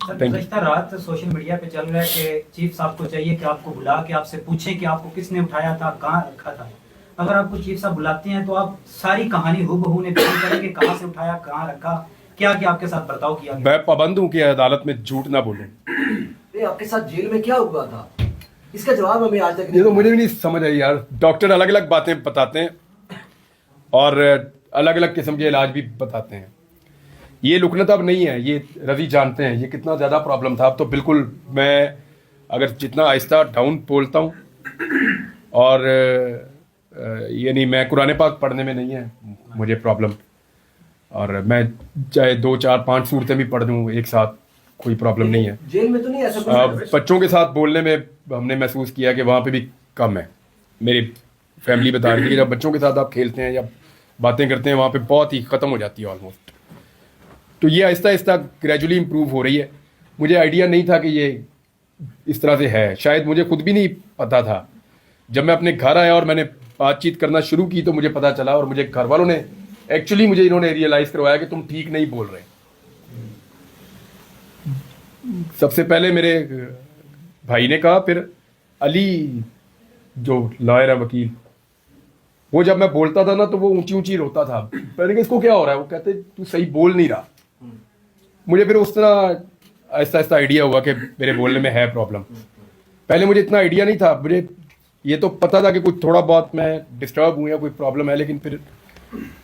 گزشتہ رات social media پہ چل رہا ہے کہ چیف صاحب کو چاہیے کہ آپ کو بلا کے آپ سے پوچھیں کہ آپ کو کس نے اٹھایا تھا, کہاں رکھا تھا. اگر آپ کو چیف صاحب بلاتے ہیں تو آپ ساری کہانی ہو بہو نے بیان کریں کہ کہاں سے اٹھایا, کہاں رکھا, کیا کیا آپ کے ساتھ برتاؤ کیا. میں پابند ہوں کہ عدالت میں جھوٹ نہ بولوں. آپ کے ساتھ جیل میں کیا ہوا تھا, اس کا جواب ہمیں آج تک یہ تو مجھے بھی نہیں سمجھ آئی یار. ڈاکٹر الگ الگ باتیں بتاتے ہیں اور الگ الگ قسم کے علاج بھی بتاتے ہیں. یہ لکنت اب نہیں ہے, یہ رضی جانتے ہیں یہ کتنا زیادہ پرابلم تھا. اب تو بالکل میں اگر جتنا آہستہ ڈاؤن بولتا ہوں, اور یعنی میں قرآن پاک پڑھنے میں نہیں ہے مجھے پرابلم, اور میں چاہے 2 4 5 صورتیں بھی پڑھ دوں ایک ساتھ, کوئی پرابلم نہیں ہے. جیل میں تو نہیں ایسا بچوں کے ساتھ بولنے میں ہم نے محسوس کیا کہ وہاں پہ بھی کم ہے. میری فیملی بتا رہی ہے کہ جب بچوں کے ساتھ آپ کھیلتے ہیں یا باتیں کرتے ہیں وہاں پہ بہت ہی ختم ہو جاتی ہے آلموسٹ. تو یہ آہستہ آہستہ گریجولی امپروو ہو رہی ہے. مجھے آئیڈیا نہیں تھا کہ یہ اس طرح سے ہے, شاید مجھے خود بھی نہیں پتا تھا. جب میں اپنے گھر آیا اور میں نے بات چیت کرنا شروع کی تو مجھے پتا چلا, اور مجھے گھر والوں نے ایکچولی مجھے انہوں نے ریئلائز کروایا کہ تم ٹھیک نہیں بول رہے. سب سے پہلے میرے بھائی نے کہا, پھر علی جو لائر ہے وکیل, وہ جب میں بولتا تھا نا تو وہ اونچی اونچی روتا تھا. میں نے کہا اس کو کیا ہو رہا ہے, وہ کہتے تو صحیح بول نہیں رہا. مجھے پھر اس طرح آہستہ آہستہ آئیڈیا ہوا کہ میرے بولنے میں ہے پرابلم. پہلے مجھے اتنا آئیڈیا نہیں تھا, مجھے یہ تو پتا تھا کہ کچھ تھوڑا بہت میں ڈسٹرب ہوں یا کوئی پرابلم ہے, لیکن پھر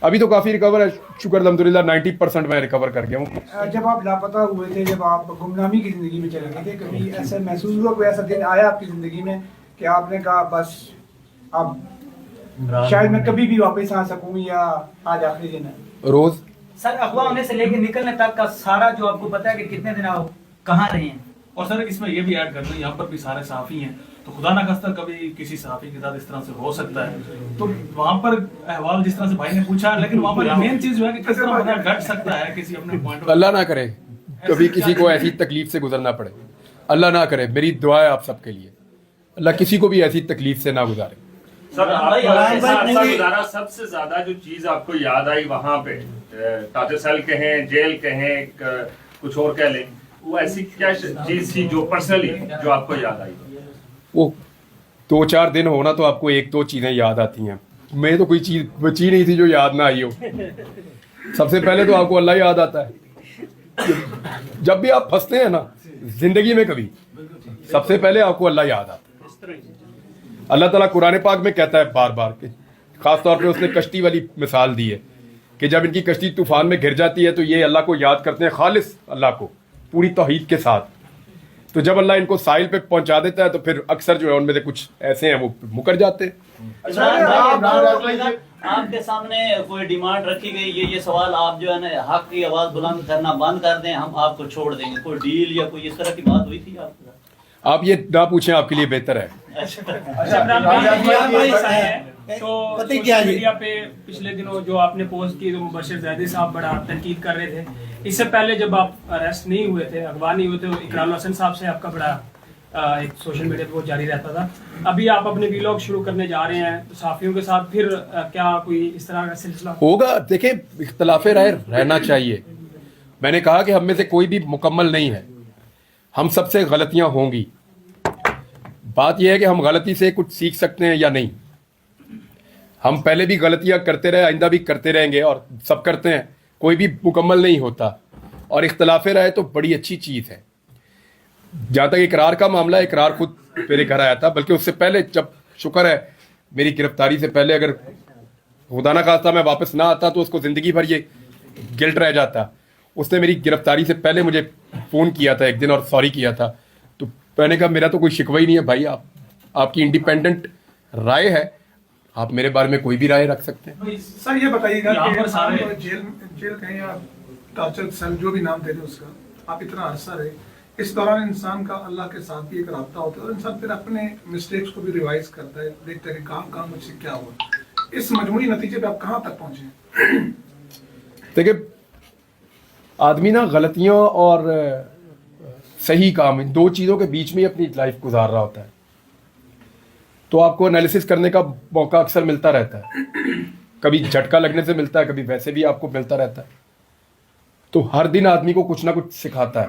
ابھی تو کافی ریکور ہے, شکر الحمدللہ 90% میں ریکور کر گیا ہوں. جب آپ لاپتہ ہوئے تھے, جب آپ گمنامی کی زندگی میں چلے گئے تھے, کبھی ایسا محسوس ہوا, کوئی ایسا دن آیا آپ کی زندگی میں کہ آپ نے کہا بس اب شاید میں کبھی بھی واپس آ سکوں یا آج آخری دن ہے؟ روز سر اغوا ہونے سے لے کے نکلنے تک کا سارا جو آپ کو پتا ہے کہ کتنے دن آپ کہاں رہے ہیں. اور سر اس میں یہ بھی ایڈ کرنا, یہاں پر بھی سارے صحافی ہیں, تو خدا نہ خواستہ کبھی کسی صحافی کے ساتھ اس طرح سے ہو سکتا ہے. تو وہاں پر احوال جس طرح سے بھائی نے پوچھا, لیکن وہاں پر مین چیز جو ہے کہ کس طرح بندہ گھٹ سکتا ہے کسی اپنے پوائنٹ. اللہ نہ کرے کبھی کسی کو ایسی تکلیف سے گزرنا پڑے, اللہ نہ کرے. میری دعا ہے آپ سب کے لیے, اللہ کسی کو بھی ایسی تکلیف سے نہ گزارے. سر گزارا سب سے زیادہ جو چیز آپ کو یاد آئی وہاں پہ, تاج سیل کہیں, جیل کہیں, کچھ اور کہہ لیں, وہ ایسی کیا چیز تھی جو پرسنلی جو آپ کو یاد آئی؟ وہ 2 4 دن ہونا تو آپ کو 1 2 چیزیں یاد آتی ہیں. میں تو کوئی چیز بچی نہیں تھی جو یاد نہ آئی ہو. سب سے پہلے تو آپ کو اللہ یاد آتا ہے. جب بھی آپ پھنستے ہیں نا زندگی میں کبھی, سب سے پہلے آپ کو اللہ یاد آتا ہے. اللہ تعالیٰ قرآن پاک میں کہتا ہے بار بار کہ خاص طور پہ اس نے کشتی والی مثال دی ہے کہ جب ان کی کشتی طوفان میں گر جاتی ہے تو یہ اللہ کو یاد کرتے ہیں, خالص اللہ کو پوری توحید کے ساتھ. تو جب اللہ ان کو ساحل پہ پہنچا دیتا ہے تو پھر اکثر جو ہے ان میں سے کچھ ایسے ہیں وہ مکر جاتے ہیں. آپ کے سامنے کوئی ڈیمانڈ رکھی گئی, یہ سوال آپ جو ہے نا حق کی آواز بلند کرنا بند کر دیں, ہم آپ کو چھوڑ دیں گے, کوئی ڈیل یا کوئی اس طرح کی بات ہوئی تھی آپ؟ آپ یہ نہ پوچھیں, آپ کے لیے بہتر ہے. تو سوشل میڈیا پہ پچھلے دنوں جو آپ نے پوسٹ کی تو مبشر زیدی صاحب بڑا تنقید کر رہے تھے. اس سے پہلے جب آپ اریسٹ نہیں ہوئے تھے, اغوا نہیں ہوئے تھے, اقرار الحسن صاحب سے آپ کا بڑا ایک سوشل میڈیا پہ وہ جاری رہتا تھا. ابھی آپ اپنے ویلاگ شروع کرنے جا رہے ہیں صحافیوں کے ساتھ, پھر کیا کوئی اس طرح کا سلسلہ ہوگا؟ دیکھیں اختلاف رائے رہنا چاہیے. میں نے کہا کہ ہم میں سے کوئی بھی مکمل نہیں ہے, ہم سب سے غلطیاں ہوں گی. بات یہ ہے کہ ہم غلطی سے کچھ سیکھ سکتے ہیں یا نہیں. ہم پہلے بھی غلطیاں کرتے رہے, آئندہ بھی کرتے رہیں گے, اور سب کرتے ہیں, کوئی بھی مکمل نہیں ہوتا. اور اختلاف رائے تو بڑی اچھی چیز ہے. جہاں تک اقرار کا معاملہ ہے, اقرار خود میرے گھر آیا تھا, بلکہ اس سے پہلے جب شکر ہے میری گرفتاری سے پہلے اگر خدا نہ خواستہ میں واپس نہ آتا تو اس کو زندگی بھر یہ گلٹ رہ جاتا. اس نے میری گرفتاری سے پہلے مجھے فون کیا تھا ایک دن اور سوری کیا تھا. تو میں نے کہا میرا تو کوئی شکوہ ہی نہیں ہے بھائی, آپ کی انڈیپینڈنٹ رائے ہے, آپ میرے بارے میں کوئی بھی رائے رکھ سکتے ہیں. سر یہ بتائیے گا کہ جیل کہیں یا ٹارچر سیل جو بھی نام دے دیں اس کا, آپ اتنا عرصہ رہے, اس دوران انسان کا اللہ کے ساتھ بھی ایک رابطہ ہوتا ہے, اور انسان پھر اپنے مسٹیکس کو بھی ریوائز کرتا ہے, دیکھتا ہے کہ کہاں مجھ سے کیا ہوا. اس مجموعی نتیجے پہ آپ کہاں تک پہنچے؟ دیکھیں آدمی نا غلطیوں اور صحیح کام, ان 2 چیزوں کے بیچ میں ہی اپنی لائف گزار رہا ہوتا ہے. تو آپ کو انالیسس کرنے کا موقع اکثر ملتا رہتا ہے, کبھی جھٹکا لگنے سے ملتا ہے, کبھی ویسے بھی آپ کو ملتا رہتا ہے. تو ہر دن آدمی کو کچھ نہ کچھ سکھاتا ہے.